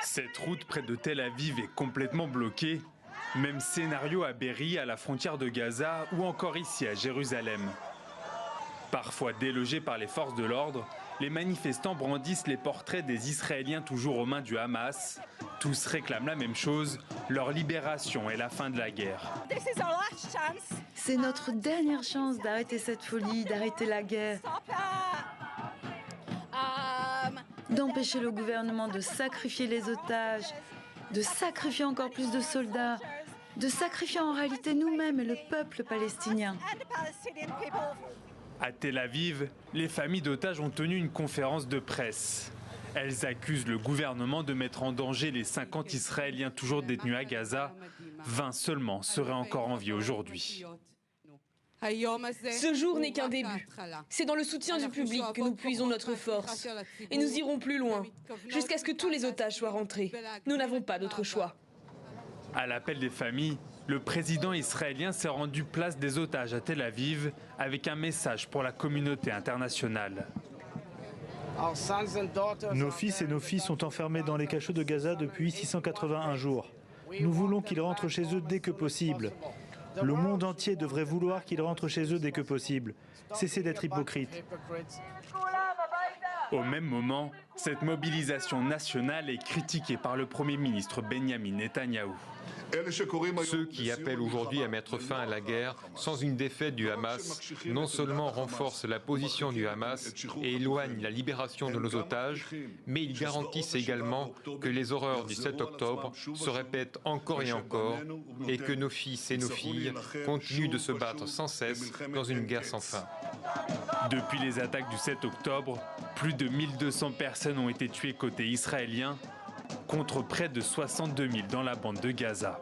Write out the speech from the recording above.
Cette route près de Tel Aviv est complètement bloquée. Même scénario à Be'eri, à la frontière de Gaza, ou encore ici à Jérusalem. Parfois délogés par les forces de l'ordre, les manifestants brandissent les portraits des Israéliens toujours aux mains du Hamas. Tous réclament la même chose, leur libération et la fin de la guerre. C'est notre dernière chance d'arrêter cette folie, d'arrêter la guerre. D'empêcher le gouvernement de sacrifier les otages, de sacrifier encore plus de soldats, de sacrifier en réalité nous-mêmes et le peuple palestinien. À Tel Aviv, les familles d'otages ont tenu une conférence de presse. Elles accusent le gouvernement de mettre en danger les 50 Israéliens toujours détenus à Gaza. 20 seulement seraient encore en vie aujourd'hui. Ce jour n'est qu'un début. C'est dans le soutien du public que nous puisons notre force. Et nous irons plus loin, jusqu'à ce que tous les otages soient rentrés. Nous n'avons pas d'autre choix. À l'appel des familles, le président israélien s'est rendu place des otages à Tel Aviv avec un message pour la communauté internationale. Nos fils et nos filles sont enfermés dans les cachots de Gaza depuis 681 jours. Nous voulons qu'ils rentrent chez eux dès que possible. Le monde entier devrait vouloir qu'ils rentrent chez eux dès que possible. Cessez d'être hypocrites. Au même moment, cette mobilisation nationale est critiquée par le Premier ministre Benjamin Netanyahou. Ceux qui appellent aujourd'hui à mettre fin à la guerre sans une défaite du Hamas non seulement renforcent la position du Hamas et éloignent la libération de nos otages, mais ils garantissent également que les horreurs du 7 octobre se répètent encore et encore et que nos fils et nos filles continuent de se battre sans cesse dans une guerre sans fin. Depuis les attaques du 7 octobre, plus de 1200 personnes ont été tuées côté israélien, contre près de 62 000 dans la bande de Gaza.